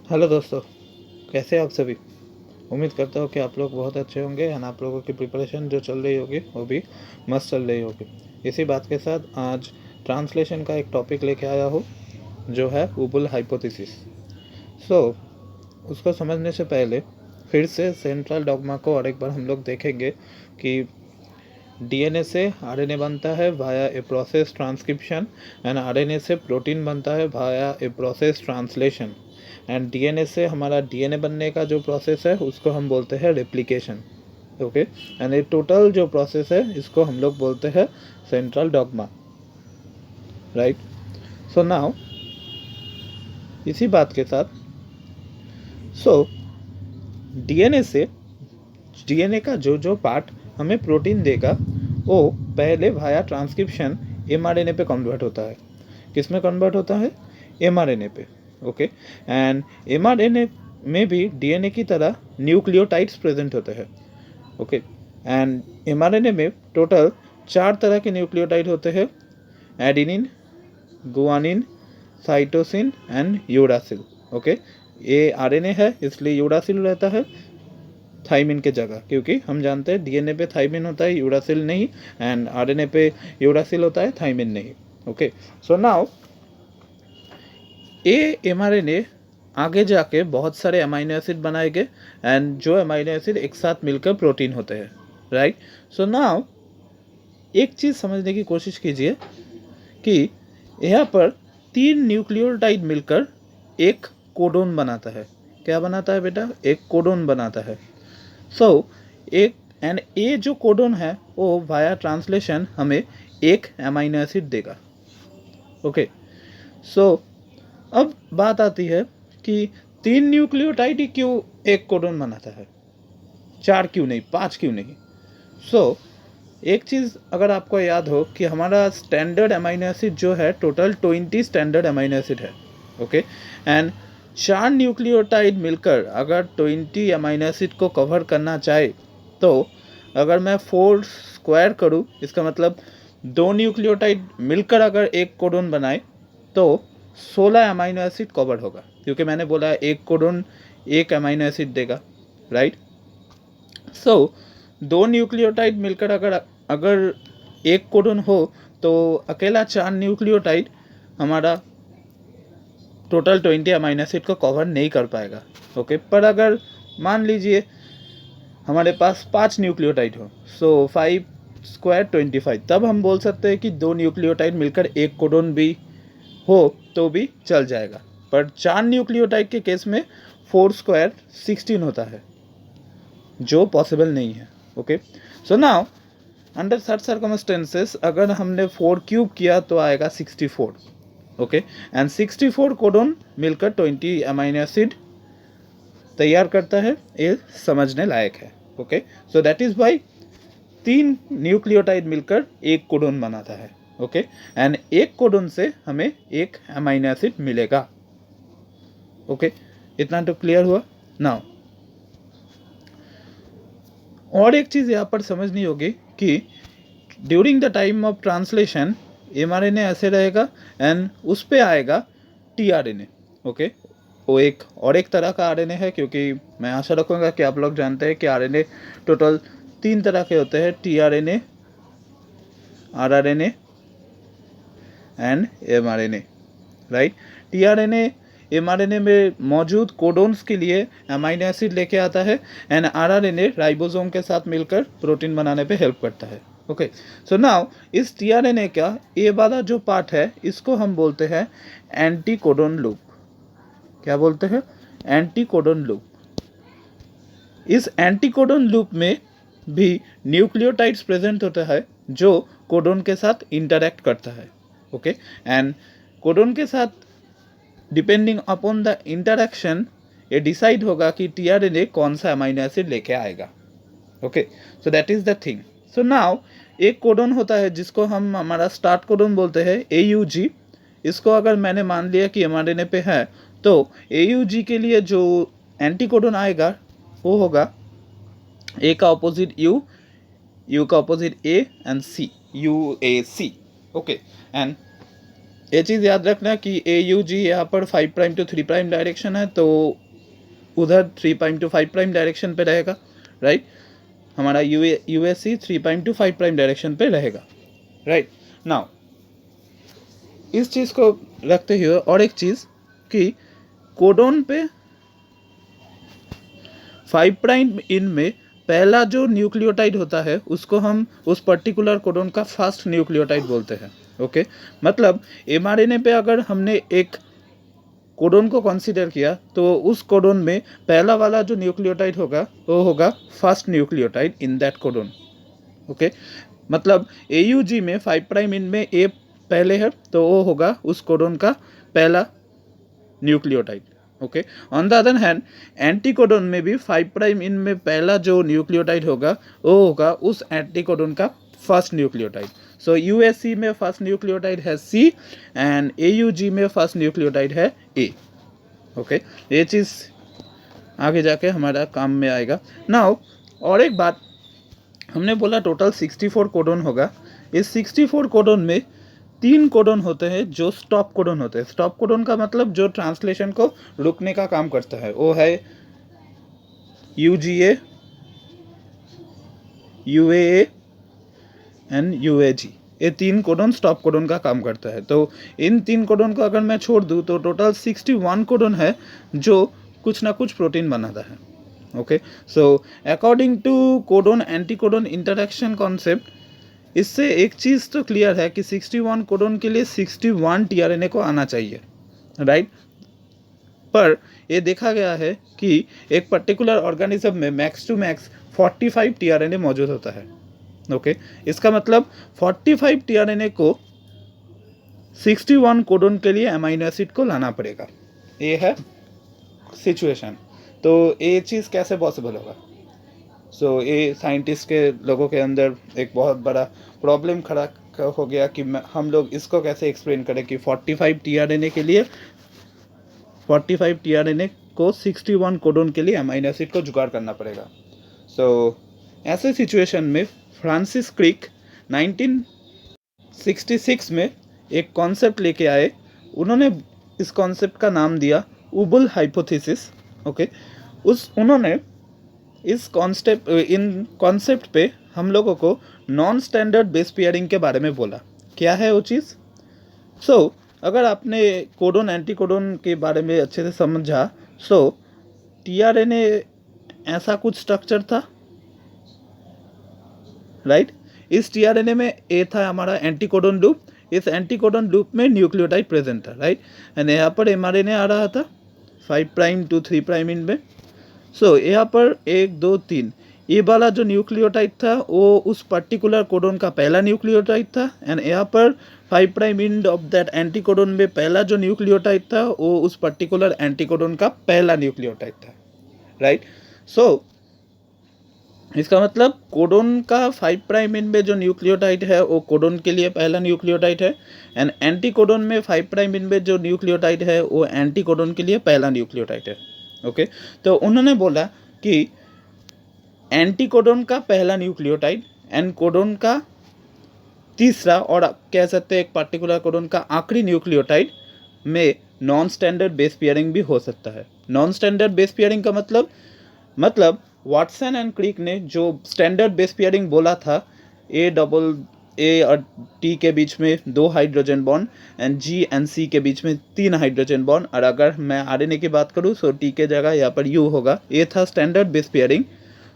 Hello दोस्तों, कैसे हैं आप सभी। उम्मीद करता हूँ कि आप लोग बहुत अच्छे होंगे एंड आप लोगों की प्रिपरेशन जो चल रही होगी वो भी मस्त चल रही होगी। इसी बात के साथ आज ट्रांसलेशन का एक टॉपिक लेके आया हूँ जो है उबुल हाइपोथेसिस। सो उसको समझने से पहले फिर से सेंट्रल डॉग्मा को और एक बार हम लोग देखेंगे कि डीएनए से आरएनए बनता है via a process transcription and RNA से प्रोटीन बनता है via a process translation and DNA से हमारा डीएनए बनने का जो प्रोसेस है उसको हम बोलते हैं रेप्लिकेशन। ओके, एंड ये टोटल जो प्रोसेस है इसको हम लोग बोलते हैं central dogma, right. So now इसी बात के साथ डीएनए से डीएनए का जो जो पार्ट हमें प्रोटीन देगा वो पहले वाया ट्रांसक्रिप्शन एमआरएनए पे कन्वर्ट होता है। किस में कन्वर्ट होता है? एमआरएनए पे। ओके, एंड एमआरएनए में भी डीएनए की तरह न्यूक्लियोटाइड्स प्रेजेंट होते हैं। ओके, एंड एमआरएनए में टोटल 4 तरह के न्यूक्लियोटाइड होते हैं: adenine, guanine, cytosine and uracil. Okay, ये आरएनए है इसलिए यूरासिल रहता है थाइमिन के जगह, क्योंकि हम जानते हैं डीएनए पे थाइमिन होता है यूरासिल नहीं, एंड आरएनए पे यूरासिल होता है थाइमिन नहीं। ओके, सो नाउ ये एमआरएनए आगे जाके बहुत सारे अमाइनो एसिड बनाएंगे एंड जो अमाइनो एसिड एक साथ मिलकर प्रोटीन होते हैं, राइट। सो नाउ एक चीज़ समझने की कोशिश कीजिए कि यहाँ पर 3 न्यूक्लियोटाइड मिलकर एक कोडोन बनाता है। क्या बनाता है बेटा? एक कोडोन बनाता है। एक एंड ए जो कोडोन है वो वाया ट्रांसलेशन हमें एक अमाइनो एसिड देगा। ओके, अब बात आती है कि 3 न्यूक्लियोटाइड ही क्यों एक कोडोन बनाता है, 4 क्यों नहीं, 5 क्यों नहीं। एक चीज़ अगर आपको याद हो कि हमारा स्टैंडर्ड अमाइनो एसिड जो है टोटल 20 स्टैंडर्ड अमाइनो एसिड है। ओके, एंड 4 न्यूक्लियोटाइड मिलकर अगर 20 अमाइनो एसिड को कवर करना चाहे तो अगर मैं 4 स्क्वायर करूँ, इसका मतलब 2 न्यूक्लियोटाइड मिलकर अगर एक कोडोन बनाए तो 16 अमाइनो एसिड कवर होगा, क्योंकि मैंने बोला एक कोडोन एक अमाइनो एसिड देगा, राइट। 2 न्यूक्लियोटाइड मिलकर अगर एक कोडोन हो तो अकेला 4 न्यूक्लियोटाइड हमारा टोटल 20 अमाइनो एसिड को कवर नहीं कर पाएगा। ओके, पर अगर मान लीजिए हमारे पास 5 न्यूक्लियोटाइड हो, 5 स्क्वायर 25, तब हम बोल सकते हैं कि 2 न्यूक्लियोटाइड मिलकर एक कोडोन भी हो तो भी चल जाएगा। पर 4 न्यूक्लियोटाइड के केस में 4 स्क्वायर 16 होता है, जो पॉसिबल नहीं है। Okay, so now under such circumstances अगर हमने 4 क्यूब किया तो आएगा 64। ओके, एंड 64 कोडोन मिलकर 20 अमाइनो एसिड तैयार करता है, ये समझने लायक है। Okay, so that is why 3 nucleotide मिलकर एक कोडोन बनाता है। ओके, एंड एक कोडोन से हमें एक अमाइनो एसिड मिलेगा। ओके, इतना तो क्लियर हुआ। नाउ और एक चीज़ यहाँ पर समझनी होगी कि during the time of translation mRNA ऐसे रहेगा एंड उस पर आएगा टीआरएनए। ओके, वो एक तरह का आरएनए है, क्योंकि मैं आशा रखूँगा कि आप लोग जानते हैं कि आरएनए टोटल 3 तरह के होते हैं: tRNA, rRNA and mRNA, right. TRNA mRNA में मौजूद कोडोन्स के लिए अमाइनो एसिड लेके आता है एंड आरआरएनए राइबोसोम के साथ मिलकर प्रोटीन बनाने पे हेल्प करता है। ओके, सो नाउ इस टीआरएनए का ये वाला जो पार्ट है इसको हम बोलते हैं एंटी कोडोन लूप। क्या बोलते हैं? Anti codon loop. इस एंटी कोडोन लूप में भी न्यूक्लियोटाइड्स प्रेजेंट होता है जो कोडोन के साथ इंटरैक्ट करता है। ओके, एंड कोडोन के साथ डिपेंडिंग अपॉन द इंटरैक्शन ये डिसाइड होगा कि टीआरएनए कौन सा अमाइनो एसिड लेके आएगा। Okay, so that is the thing. So now एक कोडोन होता है जिसको हम हमारा स्टार्ट कोडोन बोलते हैं AUG। इसको अगर मैंने मान लिया कि एमआरएनए पे है तो AUG के लिए जो एंटी कोडोन आएगा वो होगा A का ऑपोजिट U का opposite A and C, UAC। Okay, and ये चीज़ याद रखना कि AUG यहाँ पर 5 प्राइम टू 3 प्राइम डायरेक्शन है, तो उधर 3 प्राइम टू 5 प्राइम डायरेक्शन पे रहेगा, राइट। हमारा USC 3 prime to 5 prime direction पे रहेगा, राइट। नाउ इस चीज़ को रखते हुए और एक चीज़ कि कोडोन पे 5 प्राइम इन में पहला जो न्यूक्लियोटाइड होता है उसको हम उस पर्टिकुलर कोडोन का फर्स्ट न्यूक्लियोटाइड बोलते हैं, ओके। मतलब mRNA पे अगर हमने एक कोडोन को कंसीडर किया तो उस कोडोन में पहला वाला जो न्यूक्लियोटाइड होगा वो होगा first nucleotide in that codon, okay. मतलब AUG में 5 प्राइम इन में A पहले है तो वो होगा उस कोडोन का पहला nucleotide, okay. On the other hand anticodon में भी 5 प्राइम इन में पहला जो न्यूक्लियोटाइड होगा वो होगा उस एंटीकोडोन का फर्स्ट न्यूक्लियोटाइड। सो USC में फर्स्ट न्यूक्लियोटाइड है C एंड AUG में फर्स्ट न्यूक्लियोटाइड है A, ओके। ये चीज़ आगे जाके हमारा काम में आएगा। नाउ और एक बात, हमने बोला टोटल 64 कोडोन होगा। इस 64 कोडोन में 3 कोडोन होते हैं जो स्टॉप कोडोन होते हैं। स्टॉप कोडोन का मतलब जो ट्रांसलेशन को रुकने का काम करता है, वो है UGA, UAA एंड UAG। ये 3 कोडोन स्टॉप कोडोन का काम करता है। तो इन 3 कोडोन को अगर मैं छोड़ दूँ तो टोटल 61 कोडोन है जो कुछ ना कुछ प्रोटीन बनाता है, okay. So according to codon anticodon interaction concept, इससे एक चीज़ तो क्लियर है कि 61 कोडोन के लिए 61 tRNA को आना चाहिए, राइट। पर ये देखा गया है कि एक पर्टिकुलर ऑर्गेनिज्म में मैक्स टू मैक्स 45 tRNA मौजूद होता है, ओके। इसका मतलब 45 tRNA को 61 कोडोन के लिए अमीनो एसिड को लाना पड़ेगा। ये है सिचुएशन। तो ये चीज़ कैसे पॉसिबल होगा? सो ये साइंटिस्ट के लोगों के अंदर एक बहुत बड़ा प्रॉब्लम खड़ा हो गया कि हम लोग इसको कैसे एक्सप्लेन करें कि 45 tRNA के लिए 45 tRNA को 61 कोडोन के लिए अमीनो एसिड को जुगाड़ करना पड़ेगा। सो ऐसे सिचुएशन में फ्रांसिस क्रिक 1966 में एक कॉन्सेप्ट लेके आए। उन्होंने इस कॉन्सेप्ट का नाम दिया उबल हाइपोथेसिस, ओके। उन्होंने इस कॉन्सेप्ट पे हम लोगों को नॉन स्टैंडर्ड बेस पेयरिंग के बारे में बोला। क्या है वो चीज़? सो अगर आपने कोडोन एंटीकोडोन के बारे में अच्छे से समझा, सो tRNA ऐसा कुछ स्ट्रक्चर था, राइट। इस tRNA में ए था हमारा एंटीकोडोन लूप। इस एंटीकोडोन लूप में न्यूक्लियोटाइड प्रेजेंट था, राइट। एंड यहाँ पर mRNA आ रहा था 5 प्राइम टू 3 प्राइम इन में। सो यहाँ पर 1 2 3 ये वाला जो न्यूक्लियोटाइड था वो उस पर्टिकुलर कोडोन का पहला न्यूक्लियोटाइड था। एंड यहाँ पर 5 prime end of that anticodon में पहला जो न्यूक्लियोटाइड था वो उस पर्टिकुलर एंटीकोडोन का पहला न्यूक्लियोटाइड था, राइट। सो इसका मतलब कोडोन का 5 प्राइम एंड में जो न्यूक्लियोटाइड है वो कोडोन के लिए पहला न्यूक्लियोटाइड है एंड एंटीकोडोन में 5 प्राइम एंड में जो न्यूक्लियोटाइड है वो एंटीकोडोन के लिए पहला न्यूक्लियोटाइड है, ओके। तो उन्होंने बोला कि एंटीकोडोन का पहला न्यूक्लियोटाइड एंड कोडोन का तीसरा और कह सकते हैं एक पर्टिकुलर कोडोन का आखिरी न्यूक्लियोटाइड में नॉन स्टैंडर्ड बेस पेयरिंग भी हो सकता है। नॉन स्टैंडर्ड बेस पेयरिंग का मतलब वाटसन एंड क्रिक ने जो स्टैंडर्ड बेस पेयरिंग बोला था, A और T के बीच में 2 hydrogen bond and G and C के बीच में 3 हाइड्रोजन बॉन्ड, और अगर मैं RNA की बात करूँ तो T के जगह यहाँ पर U होगा। ये था स्टैंडर्ड बेस पेयरिंग।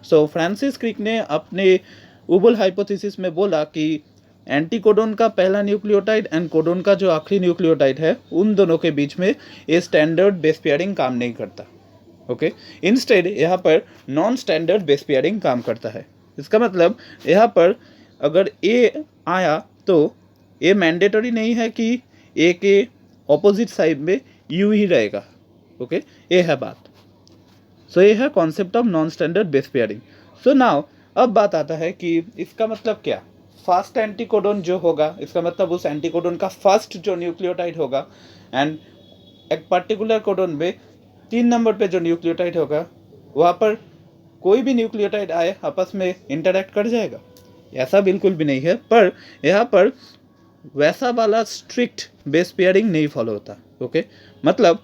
सो फ्रांसिस क्रिक ने अपने उबल हाइपोथेसिस में बोला कि एंटीकोडोन का पहला न्यूक्लियोटाइड एंड कोडोन का जो आखिरी न्यूक्लियोटाइड है उन दोनों के बीच में ये स्टैंडर्ड बेस पेयरिंग काम नहीं करता, ओके। इंस्टेड यहाँ पर नॉन स्टैंडर्ड बेस पेयरिंग काम करता है। इसका मतलब यहाँ पर अगर ए आया तो ये मैंडेटरी नहीं है कि ए के ऑपोजिट साइड में यू ही रहेगा, ओके। ये है बात। सो ये है concept of non standard base pairing. So now अब बात आता है कि इसका मतलब क्या। फर्स्ट एंटीकोडोन जो होगा इसका मतलब उस एंटीकोडोन का फर्स्ट जो न्यूक्लियोटाइड होगा एंड एक पर्टिकुलर कोडोन में 3 नंबर पे जो न्यूक्लियोटाइड होगा वहाँ पर कोई भी न्यूक्लियोटाइड आए आपस में इंटरैक्ट कर जाएगा? ऐसा बिल्कुल भी नहीं है। पर यहाँ पर वैसा वाला स्ट्रिक्ट बेस पेयरिंग नहीं फॉलो होता। ओके, मतलब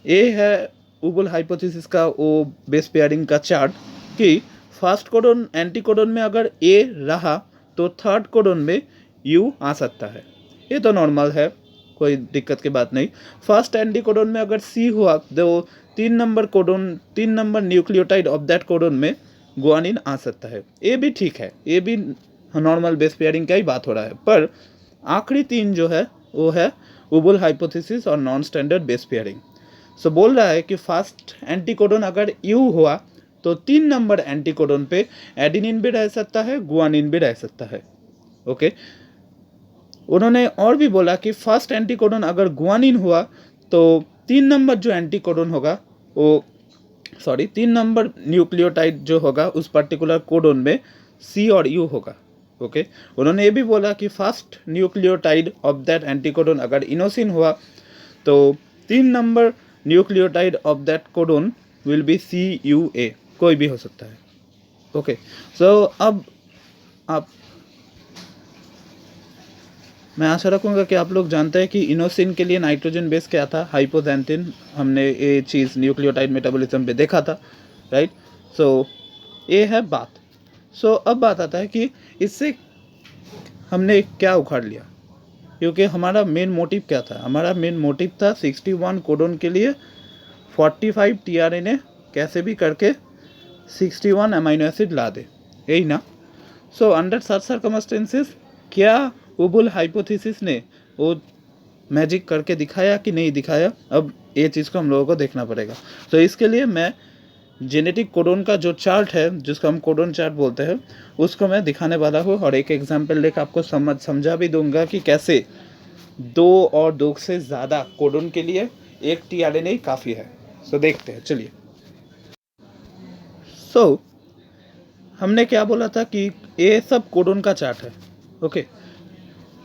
ये है उबुल हाइपोथेसिस का वो बेस पेयरिंग का चार्ट कि फर्स्ट कोडन एंटी कोडन में अगर ए रहा तो थर्ड कोडन में यू आ सकता है। ये तो नॉर्मल है, कोई दिक्कत की बात नहीं। फर्स्ट एंटी कोडन में अगर सी हुआ तो 3 number nucleotide of that codon में गुआनिन आ सकता है। ये भी ठीक है, ये भी नॉर्मल बेस पेयरिंग का ही बात हो रहा है। पर आखिरी 3 जो है वो है उबुल हाइपोथेसिस और नॉन स्टैंडर्ड बेस पेयरिंग। सो बोल रहा है कि फर्स्ट एंटीकोडन अगर यू हुआ तो 3 नंबर एंटीकोडन पे एडिनिन भी रह सकता है, गुआनिन भी रह सकता है। ओके, उन्होंने और भी बोला कि फर्स्ट एंटीकोडन अगर गुआनिन हुआ तो 3 नंबर जो एंटीकोडन होगा वो 3 नंबर न्यूक्लियोटाइड जो होगा उस पर्टिकुलर कोडन में सी और यू होगा। ओके, उन्होंने ये भी बोला कि फर्स्ट न्यूक्लियोटाइड ऑफ दैट एंटीकोडन अगर इनोसिन हुआ तो 3 number nucleotide of that codon will be CUA, कोई भी हो सकता है। ओके, सो अब आप, मैं आशा रखूँगा कि आप लोग जानते हैं कि इनोसिन के लिए नाइट्रोजन बेस क्या था, हाइपोजेंटिन। हमने ये चीज़ न्यूक्लियोटाइड मेटाबॉलिज्म पे देखा था, राइट। सो ये है बात। सो अब बात आता है कि इससे हमने क्या उखाड़ लिया, क्योंकि हमारा मेन मोटिव क्या था। हमारा मेन मोटिव था 61 कोडन के लिए 45 tRNA कैसे भी करके 61 अमीनो एसिड ला दे, यही ना। सो अंडर सच सर्कमस्टेंसेस क्या उबुल हाइपोथेसिस ने वो मैजिक करके दिखाया कि नहीं दिखाया, अब ये चीज़ को हम लोगों को देखना पड़ेगा। तो इसके लिए मैं जेनेटिक कोडोन का जो चार्ट है, जिसको हम कोडोन चार्ट बोलते हैं, उसको मैं दिखाने वाला हूँ और एक एग्जाम्पल लेकर आपको समझा भी दूंगा कि कैसे 2 और 2 से ज़्यादा कोडोन के लिए एक tRNA काफ़ी है। सो देखते हैं, चलिए। सो हमने क्या बोला था कि ये सब कोडोन का चार्ट है। ओके,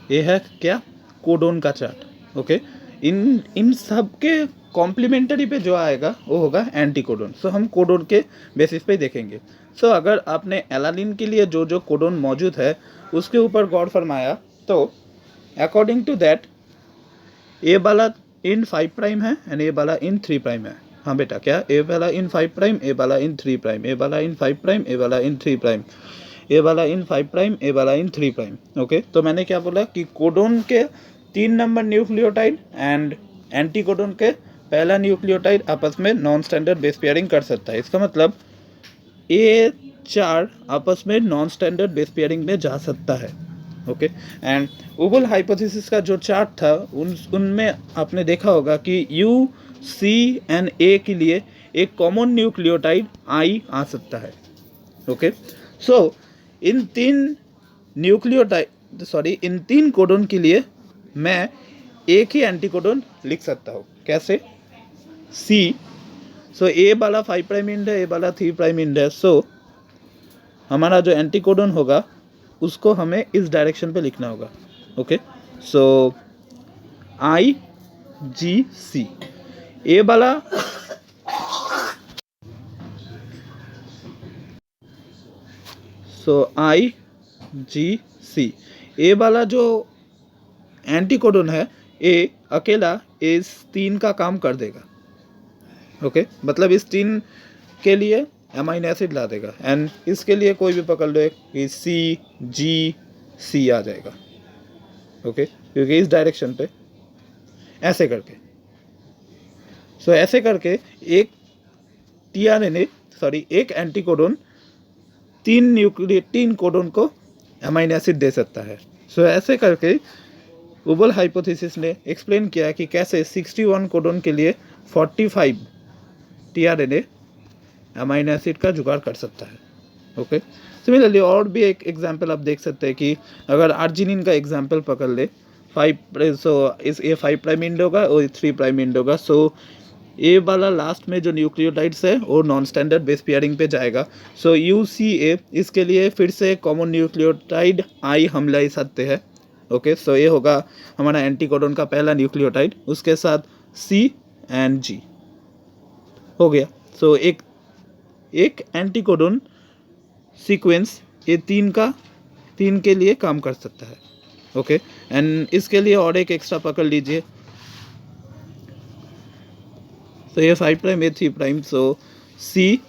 ये है क्या, कोडोन का चार्ट। ओके, इन सब के कॉम्प्लीमेंटरी पे जो आएगा वो होगा एंटी कोडोन। सो हम कोडोन के बेसिस पे देखेंगे। सो अगर आपने एलानिन के लिए जो जो कोडोन मौजूद है उसके ऊपर गौर फरमाया तो अकॉर्डिंग टू दैट ए वाला इन 5 प्राइम है एंड ए वाला इन 3 प्राइम है। हाँ बेटा, क्या ए वाला इन 5 प्राइम, ए वाला इन 3 प्राइम, ए वाला इन 5 प्राइम, ए वाला इन 3 प्राइम, ए वाला इन 5 प्राइम, ए वाला इन 3 प्राइम। ओके, तो मैंने क्या बोला कि कोडोन के 3 number nucleotide and anti codon के पहला न्यूक्लियोटाइड आपस में नॉन स्टैंडर्ड बेस पेयरिंग कर सकता है। इसका मतलब ये 4 आपस में नॉन स्टैंडर्ड बेस पेयरिंग में जा सकता है। ओके, एंड उबुल हाइपोथेसिस का जो चार्ट था उनमें आपने देखा होगा कि यू, सी एंड ए के लिए एक कॉमन न्यूक्लियोटाइड आई आ सकता है। ओके, सो इन 3 कोडोन के लिए मैं एक ही एंटीकोडोन लिख सकता हूँ। कैसे, सी, सो ए वाला 5 प्राइम इंड है, ए वाला 3 प्राइम इंड है। सो हमारा जो एंटीकोडोन होगा उसको हमें इस डायरेक्शन पे लिखना होगा। ओके, सो IGC, ए वाला IGC, ए वाला जो एंटीकोडोन है ए अकेला इस 3 का काम कर देगा। ओके, मतलब इस 3 के लिए अमीनो एसिड ला देगा एंड इसके लिए कोई भी पकड़ लो कि CGC आ जाएगा। ओके, क्योंकि इस डायरेक्शन पे ऐसे करके, सो ऐसे करके एक एक एंटीकोडोन 3 कोडोन को अमीनो एसिड दे सकता है। सो ऐसे करके उबुल हाइपोथेसिस ने एक्सप्लेन किया कि कैसे 61 कोडोन के लिए 45 tRNA अमीनो एसिड का जुगाड़ कर सकता है। ओके, सिमिलरली और भी एक एग्जांपल आप देख सकते हैं कि अगर आर्जिनिन का एग्जांपल पकड़ ले, 5, सो इस ए 5 प्राइम इंड होगा और 3 प्राइम इंड होगा। सो ए वाला लास्ट में जो न्यूक्लियोटाइड्स है वो नॉन स्टैंडर्ड बेस पेयरिंग पे जाएगा। सो UCA, इसके लिए फिर से कॉमन न्यूक्लियोटाइड आई हम ले सकते हैं। ओके, सो ये होगा हमारा एंटीकोडोन का पहला न्यूक्लियोटाइड, उसके साथ C एंड G हो गया। सो एक एंटीकोडोन सीक्वेंस ये 3 के लिए काम कर सकता है। ओके, एंड इसके लिए और एक एक्स्ट्रा पकड़ लीजिए, तो ये 5 प्राइम ये 3 प्राइम, सो सी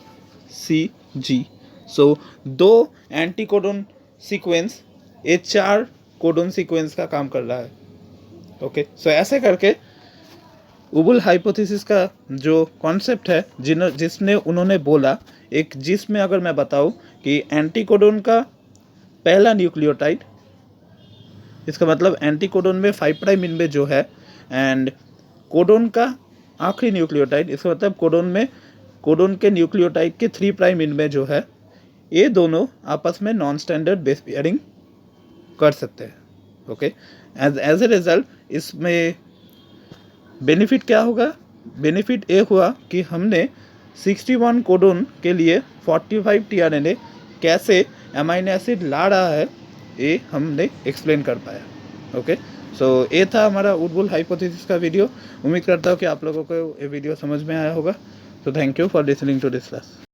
सी जी, सो 2 एंटी कोडोन सीक्वेंस ये 4 कोडोन सीक्वेंस का काम कर रहा है। ओके, सो ऐसे करके उबुल हाइपोथेसिस का जो कॉन्सेप्ट है जिसने उन्होंने बोला, एक जिसमें अगर मैं बताऊं कि एंटी कोडोन का पहला न्यूक्लियोटाइड, इसका मतलब एंटी कोडोन में 5 प्राइम इनमें जो है, एंड कोडोन का आखिरी न्यूक्लियोटाइड, इसका मतलब कोडोन के न्यूक्लियोटाइड के 3 प्राइम इनमें जो है, ये दोनों आपस में नॉन स्टैंडर्ड बेस पेयरिंग कर सकते हैं। ओके, एज ए रिजल्ट इसमें बेनिफिट क्या होगा? बेनिफिट ये हुआ कि हमने 61 कोडोन के लिए 45 टीआरएनए कैसे अमाइनो एसिड ला रहा है, ये हमने एक्सप्लेन कर पाया। ओके, सो ये था हमारा उबुल हाइपोथेसिस का वीडियो। उम्मीद करता हूँ कि आप लोगों को ये वीडियो समझ में आया होगा। तो thank you for listening to this class.